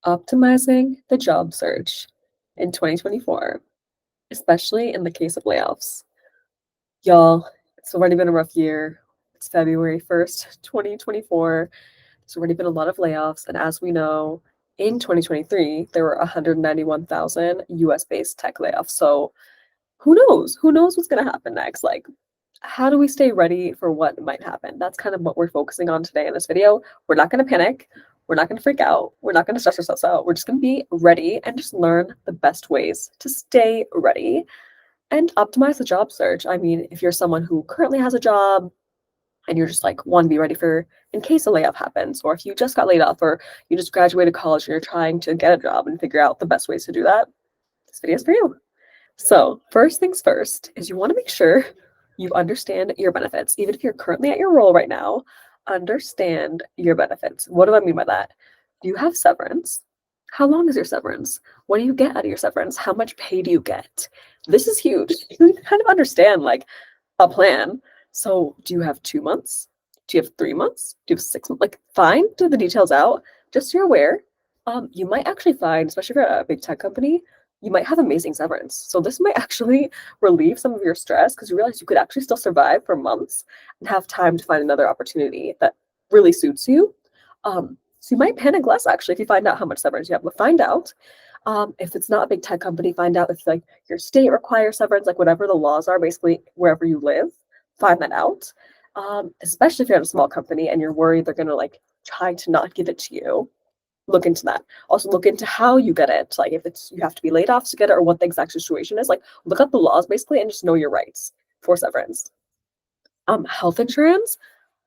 Optimizing the job search in 2024, especially in the case of layoffs. Y'all, it's already been a rough year. It's February 1st, 2024. There's already been a lot of layoffs. And as we know, in 2023, there were 191,000 US based tech layoffs. So who knows? Who knows what's going to happen next? Like, how do we stay ready for what might happen? That's kind of what we're focusing on today in this video. We're not going to panic. We're not going to freak out. We're not going to stress ourselves out. We're just going to be ready and just learn the best ways to stay ready and optimize the job search. I mean, if you're someone who currently has a job and you're just like, want to be ready for in case a layoff happens, or if you just got laid off, or you just graduated college and you're trying to get a job and figure out the best ways to do that, this video is for you. So, first things first is you want to make sure you understand your benefits. Even if you're currently at your role right now, understand your benefits. What do I mean by that? Do you have severance? How long is your severance? What do you get out of your severance? How much pay do you get? This is huge. You kind of understand like a plan. So, do you have 2 months? Do you have 3 months? Do you have 6 months? Like, find the details out just so you're aware. You might actually find, especially if you're at a big tech company, you might have amazing severance. So this might actually relieve some of your stress because you realize you could actually still survive for months and have time to find another opportunity that really suits you. So you might panic less actually if you find out how much severance you have. But find out if it's not a big tech company. Find out if like your state requires severance, like whatever the laws are, basically wherever you live. Find that out. Especially if you're at a small company and you're worried they're gonna like try to not give it to you. Look into that. Also look into how you get it. Like if it's you have to be laid off to get it or what the exact situation is. Like look up the laws basically and just know your rights for severance. Health insurance,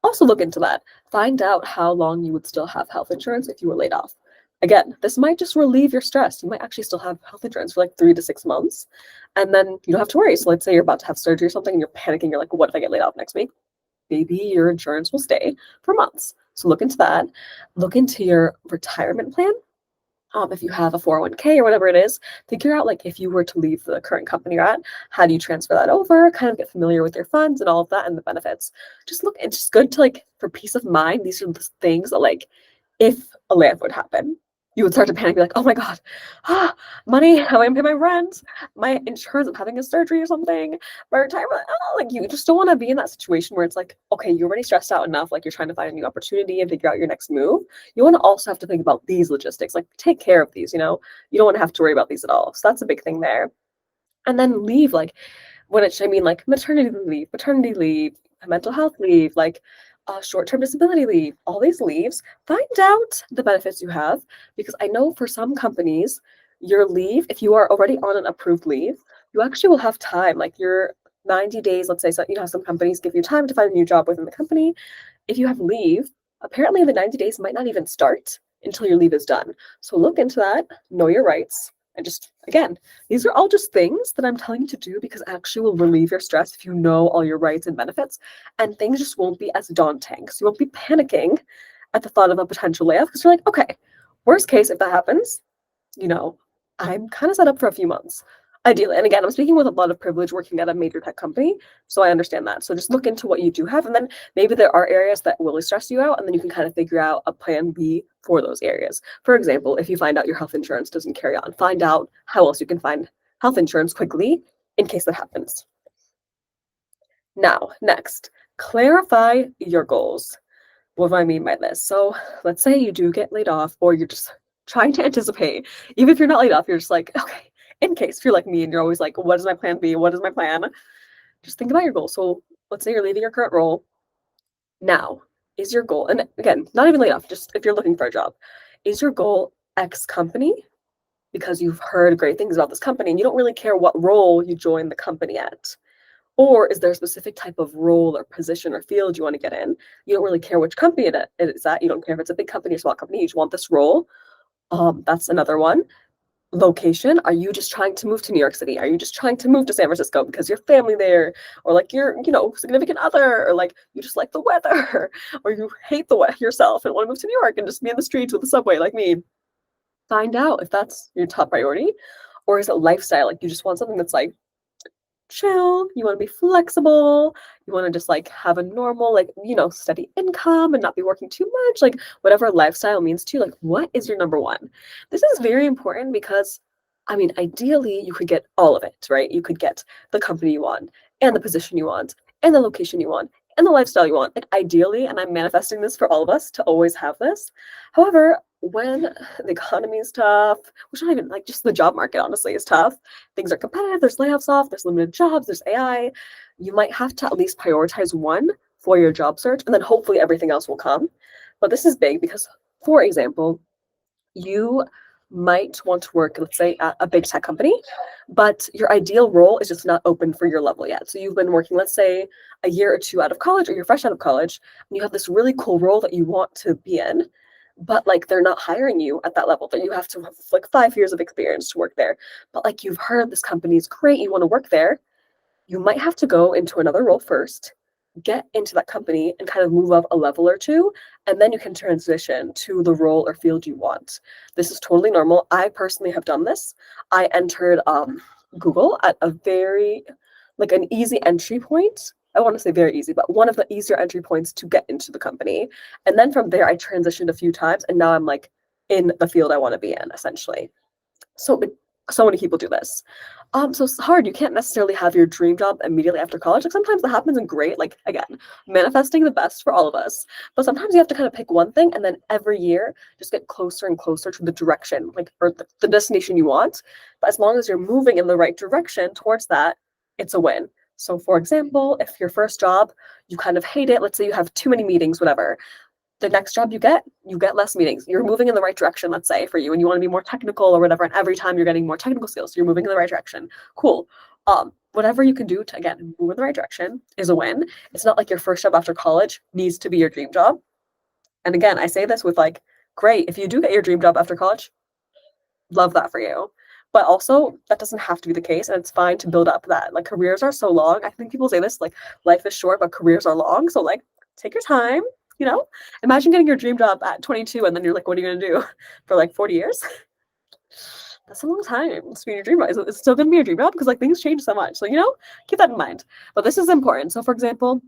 also look into that. Find out how long you would still have health insurance if you were laid off. Again, this might just relieve your stress. You might actually still have health insurance for like 3 to 6 months. And then you don't have to worry. So let's say you're about to have surgery or something and you're panicking, you're like, what if I get laid off next week? Maybe your insurance will stay for months. So look into that. Look into your retirement plan. If you have a 401k or whatever it is, figure out like if you were to leave the current company you're at, how do you transfer that over? Kind of get familiar with your funds and all of that and the benefits. Just look, it's just good to like for peace of mind. These are the things that like if a layoff would happen, you would start to panic, be like, oh my God, money, how am I pay my rent? My insurance, I'm having a surgery or something, my retirement. Like you just don't want to be in that situation where it's like, okay, you're already stressed out enough, like you're trying to find a new opportunity and figure out your next move. You want to also have to think about these logistics, like take care of these, you know? You don't want to have to worry about these at all. So that's a big thing there. And then leave, like I mean like maternity leave, mental health leave, like short-term disability leave, all these leaves, find out the benefits you have because I know for some companies, your leave, if you are already on an approved leave, you actually will have time, like your 90 days, let's say, so you know, some companies give you time to find a new job within the company. If you have leave, apparently the 90 days might not even start until your leave is done. So look into that, know your rights, and just, again, these are all just things that I'm telling you to do because actually will relieve your stress if you know all your rights and benefits, and things just won't be as daunting. So you won't be panicking at the thought of a potential layoff because you're like, okay, worst case, if that happens, you know, I'm kind of set up for a few months, ideally. And again, I'm speaking with a lot of privilege working at a major tech company, so I understand that. So just look into what you do have, and then maybe there are areas that really stress you out, and then you can kind of figure out a plan B for those areas. For example, if you find out your health insurance doesn't carry on, find out how else you can find health insurance quickly in case that happens. Now, next, clarify your goals. What do I mean by this? So let's say you do get laid off or you're just trying to anticipate. Even if you're not laid off, you're just like, okay, in case if you're like me and you're always like, what is my plan B? What is my plan? Just think about your goal. So let's say you're leaving your current role. Now, is your goal, and again, not even laid off, just if you're looking for a job, is your goal X company? Because you've heard great things about this company and you don't really care what role you join the company at. Or is there a specific type of role or position or field you want to get in? You don't really care which company it is at. You don't care if it's a big company or small company. You just want this role. That's another one. Location. Are you just trying to move to New York City? Are you just trying to move to San Francisco because your family there, or like your, significant other, or like you just like the weather, or you hate the weather yourself and want to move to New York and just be in the streets with the subway like me? Find out if that's your top priority, or is it lifestyle? Like you just want something that's like chill, you want to be flexible, you want to just like have a normal, like, steady income and not be working too much, like whatever lifestyle means to you, like what is your number one? This is very important because I mean, ideally, you could get all of it, right? You could get the company you want, and the position you want, and the location you want, and the lifestyle you want. Like, ideally, and I'm manifesting this for all of us to always have this. However, when the economy is tough, which not even like just the job market, honestly, is tough, things are competitive, there's layoffs off, there's limited jobs, there's AI, you might have to at least prioritize one for your job search, and then hopefully everything else will come. But this is big because, for example, you might want to work, let's say, at a big tech company, but your ideal role is just not open for your level yet. So you've been working, let's say, a year or two out of college, or you're fresh out of college, and you have this really cool role that you want to be in, but like they're not hiring you at that level, that you have to have like 5 years of experience to work there. But like you've heard this company is great, you want to work there, you might have to go into another role first, get into that company and kind of move up a level or two, and then you can transition to the role or field you want. This is totally normal. I personally have done this. I entered Google at a very, like an easy entry point. I want to say very easy, but one of the easier entry points to get into the company. And then from there, I transitioned a few times, and now I'm like in the field I want to be in, essentially. So so many people do this. So it's hard. You can't necessarily have your dream job immediately after college. Like sometimes that happens and great. Like again, manifesting the best for all of us. But sometimes you have to kind of pick one thing and then every year just get closer and closer to the direction, like or the destination you want. But as long as you're moving in the right direction towards that, it's a win. So for example, if your first job, you kind of hate it, let's say you have too many meetings, whatever, the next job you get less meetings. You're moving in the right direction, let's say, for you, and you want to be more technical or whatever. And every time you're getting more technical skills, so you're moving in the right direction. Cool. Whatever you can do to again move in the right direction is a win. It's not like your first job after college needs to be your dream job. And again, I say this with like, great, if you do get your dream job after college, love that for you. But also, that doesn't have to be the case, and it's fine to build up that. Like, careers are so long. I think people say this, like, life is short, but careers are long. So, like, take your time, you know? Imagine getting your dream job at 22, and then you're like, what are you going to do for like 40 years? That's a long time to be your dream job. It's still going to be your dream job because, like, things change so much. So, keep that in mind. But this is important. So, for example,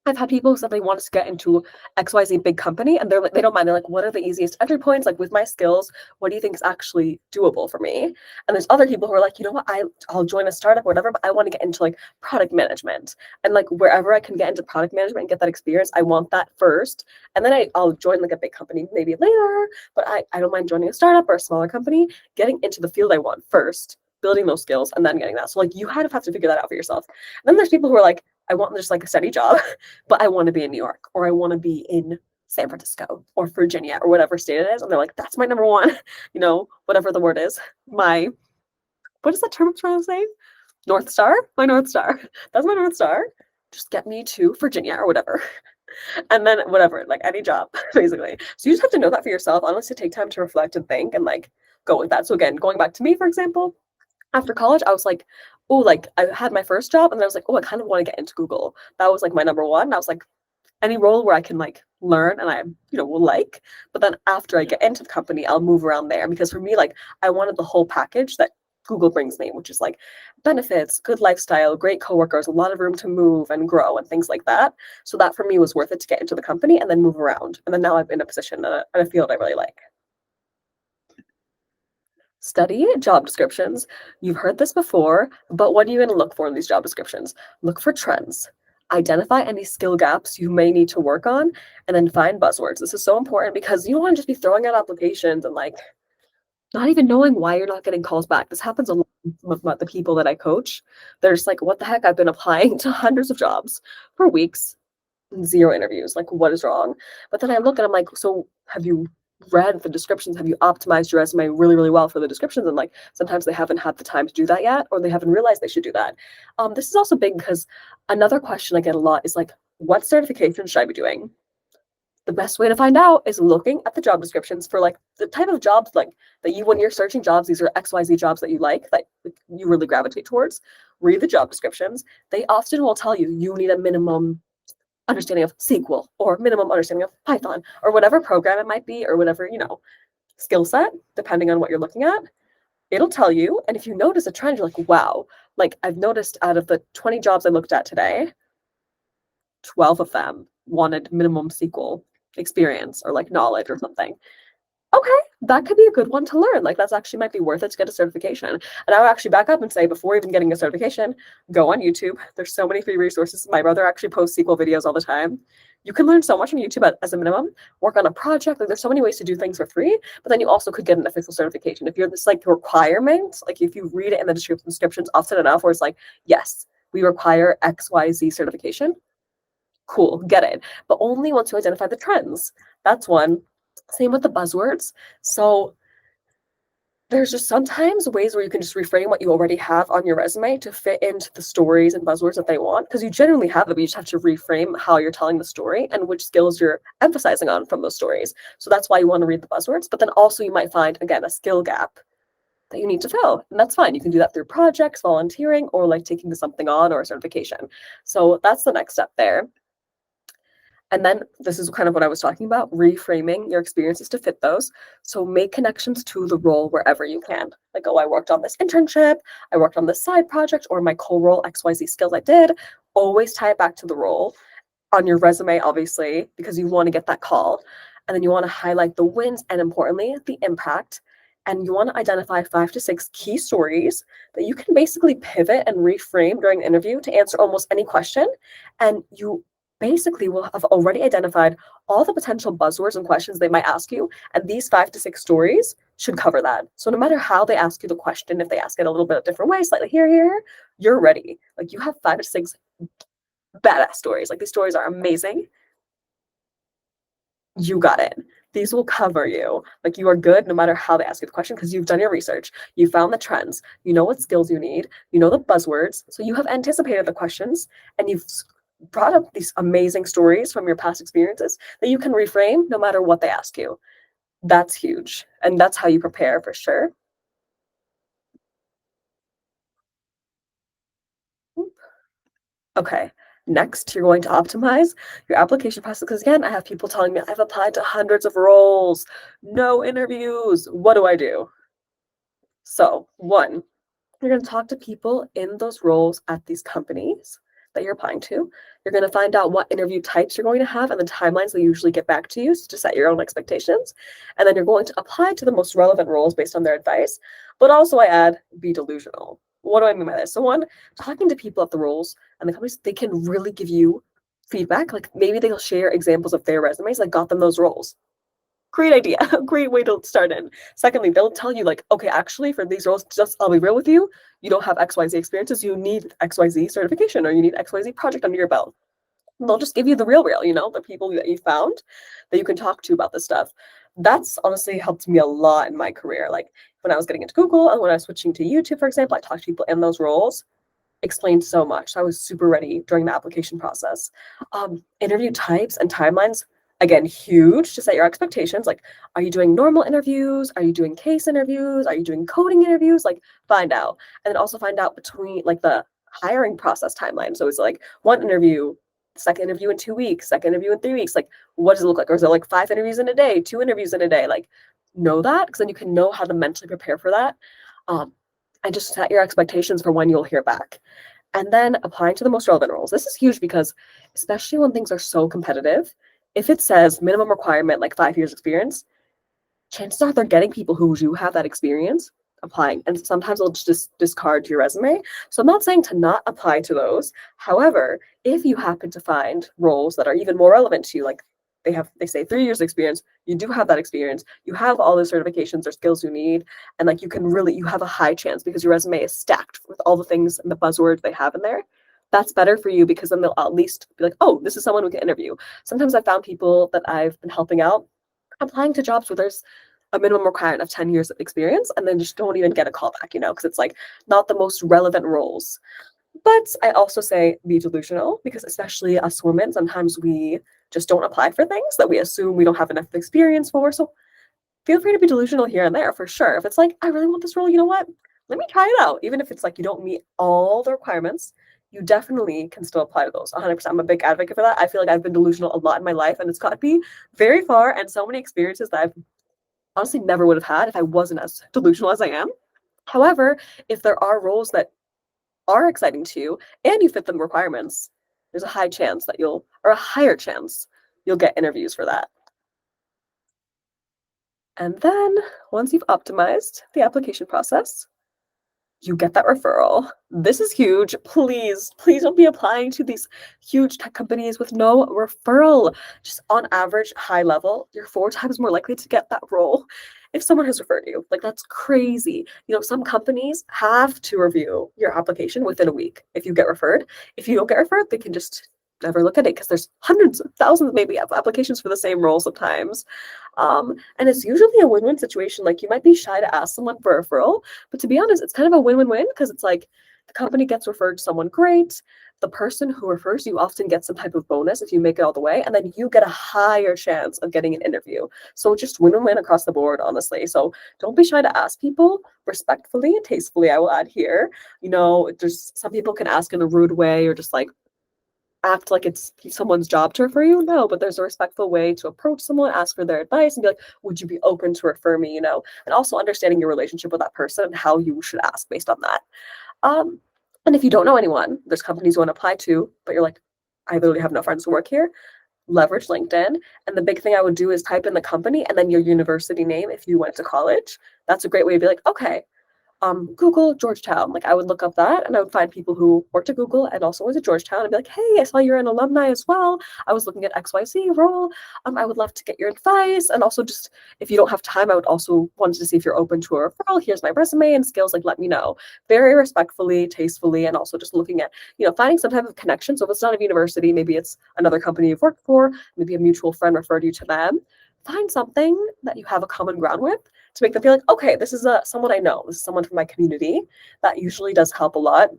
I've had people who said they want to get into XYZ big company and they're like, they don't mind. They're like, what are the easiest entry points? Like with my skills, what do you think is actually doable for me? And there's other people who are like, you know what, I'll join a startup or whatever, but I want to get into like product management. And like wherever I can get into product management and get that experience, I want that first. And then I'll join like a big company maybe later, but I don't mind joining a startup or a smaller company, getting into the field I want first, building those skills and then getting that. So like you kind of have to figure that out for yourself. And then there's people who are like, I want just like a steady job, but I want to be in New York or I want to be in San Francisco or Virginia or whatever state it is. And they're like, that's my number one, whatever the word is. What is that term I'm trying to say? North Star? My North Star. That's my North Star. Just get me to Virginia or whatever. And then whatever, like any job, basically. So you just have to know that for yourself. Honestly, take time to reflect and think and like go with that. So again, going back to me, for example, after college, I was like, oh, like I had my first job and then I was like, oh, I kind of want to get into Google. That was like my number one. And I was like, any role where I can like learn and I, will like. But then after I get into the company, I'll move around there because for me, like I wanted the whole package that Google brings me, which is like benefits, good lifestyle, great coworkers, a lot of room to move and grow and things like that. So that for me was worth it to get into the company and then move around. And then now I'm in a position in a field I really like. Study job descriptions. You've heard this before, but what are you going to look for in these job descriptions? Look for trends. Identify any skill gaps you may need to work on, and then find buzzwords. This is so important because you don't want to just be throwing out applications and like not even knowing why you're not getting calls back. This happens a lot with the people that I coach. They're just like, what the heck? I've been applying to hundreds of jobs for weeks, zero interviews. Like, what is wrong? But then I look and I'm like, so have you read the descriptions? Have you optimized your resume really, really well for the descriptions? And like sometimes they haven't had the time to do that yet, or they haven't realized they should do that. This is also big because another question I get a lot is like, what certification should I be doing? The best way to find out is looking at the job descriptions for like the type of jobs like that you when you're searching jobs, these are XYZ jobs that you like that you really gravitate towards. Read the job descriptions. They often will tell you need a minimum understanding of SQL or minimum understanding of Python or whatever program it might be or whatever, skill set, depending on what you're looking at. It'll tell you, and if you notice a trend, you're like, wow, like I've noticed out of the 20 jobs I looked at today, 12 of them wanted minimum SQL experience or like knowledge or something. Okay, that could be a good one to learn. Like that's actually might be worth it to get a certification. And I would actually back up and say before even getting a certification, go on YouTube. There's so many free resources. My brother actually posts SQL videos all the time. You can learn so much from YouTube as a minimum. Work on a project. Like there's so many ways to do things for free. But then you also could get an official certification if you're this like requirement. Like if you read it in the descriptions often enough, where it's like, yes, we require XYZ certification. Cool, get it. But only once you identify the trends. That's one. Same with the buzzwords. So there's just sometimes ways where you can just reframe what you already have on your resume to fit into the stories and buzzwords that they want. Because you generally have them. You just have to reframe how you're telling the story and which skills you're emphasizing on from those stories. So that's why you want to read the buzzwords. But then also you might find, again, a skill gap that you need to fill. And that's fine. You can do that through projects, volunteering, or like taking something on or a certification. So that's the next step there. And then this is kind of what I was talking about, reframing your experiences to fit those. So make connections to the role wherever you can. Like, oh, I worked on this internship, I worked on this side project, or my co-role XYZ skills I did. Always tie it back to the role on your resume, obviously, because you want to get that call. And then you want to highlight the wins and importantly, the impact. And you want to identify 5 to 6 key stories that you can basically pivot and reframe during the interview to answer almost any question. And you basically will have already identified all the potential buzzwords and questions they might ask you. And these 5 to 6 stories should cover that. So no matter how they ask you the question, if they ask it a little bit of different way, slightly here, you're ready. Like you have 5 to 6 badass stories. Like these stories are amazing. You got it. These will cover you. Like you are good no matter how they ask you the question because you've done your research. You found the trends. You know what skills you need. You know the buzzwords. So you have anticipated the questions and you've brought up these amazing stories from your past experiences that you can reframe no matter what they ask you. That's huge. And that's how you prepare for sure. Okay. Next, you're going to optimize your application process. Because again, I have people telling me I've applied to hundreds of roles, no interviews. What do I do? So, one, you're going to talk to people in those roles at these companies that you're applying to. You're going to find out what interview types you're going to have and the timelines they usually get back to you to set your own expectations. And then you're going to apply to the most relevant roles based on their advice. But also, I add, be delusional. What do I mean by this? So, one, talking to people at the roles and the companies, they can really give you feedback. Like maybe they'll share examples of their resumes that got them those roles. Great idea. Great way to start in. Secondly, they'll tell you like, okay, actually for these roles, just I'll be real with you, you don't have XYZ experiences, you need XYZ certification or you need XYZ project under your belt. And they'll just give you the real, the people that you found that you can talk to about this stuff. That's honestly helped me a lot in my career. Like when I was getting into Google and when I was switching to YouTube, for example, I talked to people in those roles explained so much. So I was super ready during the application process. Interview types and timelines, again, huge to set your expectations. Like, are you doing normal interviews? Are you doing case interviews? Are you doing coding interviews? Like, find out. And then also find out between like the hiring process timeline. So it's like one interview, second interview in 2 weeks, second interview in 3 weeks. Like, what does it look like? Or is it like 5 interviews in a day, 2 interviews in a day? Like, know that because then you can know how to mentally prepare for that. Um, and just set your expectations for when you'll hear back. And then applying to the most relevant roles. This is huge because, especially when things are so competitive, if it says minimum requirement like 5 years experience, chances are they're getting people who do have that experience applying. And sometimes they'll just discard your resume. So I'm not saying to not apply to those. However, if you happen to find roles that are even more relevant to you, like they say 3 years experience, you do have that experience, you have all the certifications or skills you need, and like you have a high chance because your resume is stacked with all the things and the buzzwords they have in there. That's better for you because then they'll at least be like, oh, this is someone we can interview. Sometimes I found people that I've been helping out applying to jobs where there's a minimum requirement of 10 years of experience and then just don't even get a call back, because it's like not the most relevant roles. But I also say be delusional because especially us women, sometimes we just don't apply for things that we assume we don't have enough experience for. So feel free to be delusional here and there for sure. If it's like, I really want this role, you know what? Let me try it out. Even if it's like you don't meet all the requirements, you definitely can still apply to those. 100%. I'm a big advocate for that. I feel like I've been delusional a lot in my life and it's got me very far and so many experiences that I've honestly never would have had if I wasn't as delusional as I am. However, if there are roles that are exciting to you and you fit the requirements, there's a high chance that you'll, or a higher chance you'll get interviews for that. And then once you've optimized the application process, you get that referral. This is huge. Please, please don't be applying to these huge tech companies with no referral. Just on average, high level, you're 4 times more likely to get that role if someone has referred you. Like, that's crazy. Some companies have to review your application within a week if you get referred. If you don't get referred, they can just never look at it because there's hundreds of thousands maybe of applications for the same role sometimes. And it's usually a win-win situation. Like, you might be shy to ask someone for a referral, but to be honest, it's kind of a win-win-win because it's like the company gets referred to someone great. The person who refers you often gets some type of bonus if you make it all the way, and then you get a higher chance of getting an interview. So just win-win-win across the board, honestly. So don't be shy to ask people respectfully and tastefully, I will add here. There's some people can ask in a rude way or just like act like it's someone's job to refer you. No, but there's a respectful way to approach someone, ask for their advice, and be like, would you be open to refer me? And also understanding your relationship with that person and how you should ask based on that. Um, and if you don't know anyone, there's companies you want to apply to, but you're like, I literally have no friends who work here. Leverage LinkedIn. And the big thing I would do is type in the company and then your university name if you went to college. That's a great way to be like, okay, Google Georgetown. Like, I would look up that and I would find people who worked at Google and also was at Georgetown and be like, hey, I saw you're an alumni as well. I was looking at XYZ role. I would love to get your advice. And also, just if you don't have time, I would also want to see if you're open to a referral. Here's my resume and skills. Like, let me know. Very respectfully, tastefully, and also just looking at, finding some type of connection. So if it's not a university, maybe it's another company you've worked for, maybe a mutual friend referred you to them. Find something that you have a common ground with to make them feel like, okay, this is someone I know. This is someone from my community. That usually does help a lot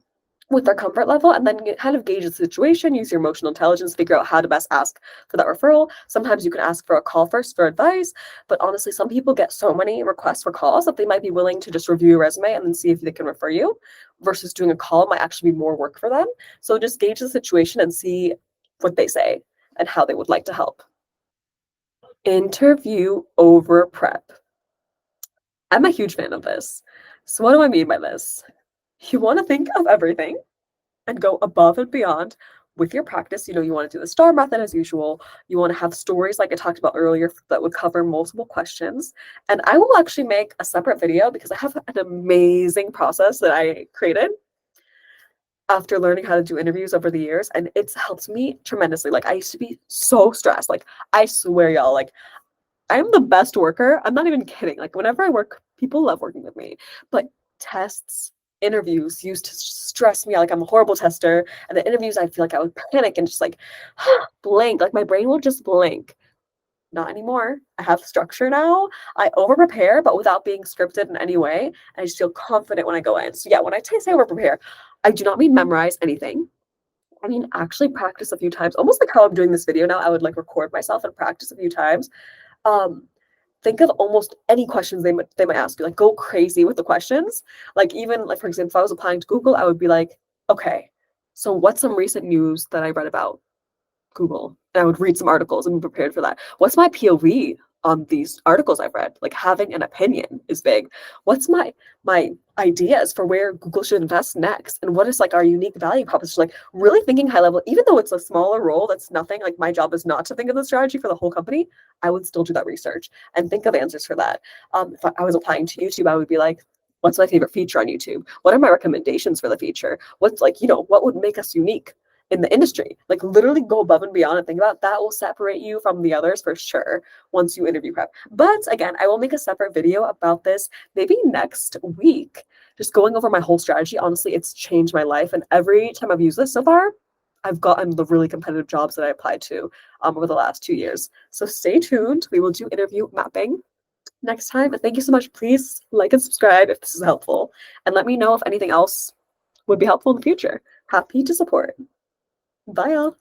with their comfort level. And then you kind of gauge the situation, use your emotional intelligence, figure out how to best ask for that referral. Sometimes you can ask for a call first for advice, but honestly, some people get so many requests for calls that they might be willing to just review your resume and then see if they can refer you, versus doing a call might actually be more work for them. So just gauge the situation and see what they say and how they would like to help. Interview over prep. I'm a huge fan of this. So what do I mean by this? You want to think of everything and go above and beyond with your practice. You want to do the STAR method as usual. You want to have stories like I talked about earlier that would cover multiple questions. And I will actually make a separate video because I have an amazing process that I created after learning how to do interviews over the years, and it's helped me tremendously. Like, I used to be so stressed. Like, I swear, y'all, like, I'm the best worker. I'm not even kidding. Like, whenever I work, people love working with me. But tests, interviews used to stress me out. Like, I'm a horrible tester. And the interviews, I feel like I would panic and just like blank. Like, my brain will just blank. Not anymore. I have structure now. I over prepare, but without being scripted in any way. I just feel confident when I go in. So yeah, when I say over prepare, I do not mean memorize anything. I mean actually practice a few times. Almost like how I'm doing this video now. I would like record myself and practice a few times. Um, think of almost any questions they might ask you. Like, go crazy with the questions. Like, even like, for example, if I was applying to Google, I would be like, okay, so what's some recent news that I read about Google? And I would read some articles and be prepared for that. What's my POV on these articles I've read? Like, having an opinion is big. What's my ideas for where Google should invest next? And what is like our unique value proposition? Like, really thinking high level, even though it's a smaller role, that's nothing. Like, my job is not to think of the strategy for the whole company. I would still do that research and think of answers for that. If I was applying to YouTube, I would be like, what's my favorite feature on YouTube? What are my recommendations for the feature? What's like, what would make us unique in the industry? Like, literally go above and beyond and think about that. Will separate you from the others for sure once you interview prep. But again, I will make a separate video about this maybe next week, just going over my whole strategy. Honestly, it's changed my life, and every time I've used this so far, I've gotten the really competitive jobs that I applied to over the last 2 years. So stay tuned. We will do interview mapping next time. And thank you so much. Please like and subscribe if this is helpful, and let me know if anything else would be helpful in the future. Happy to support. Bye, y'all.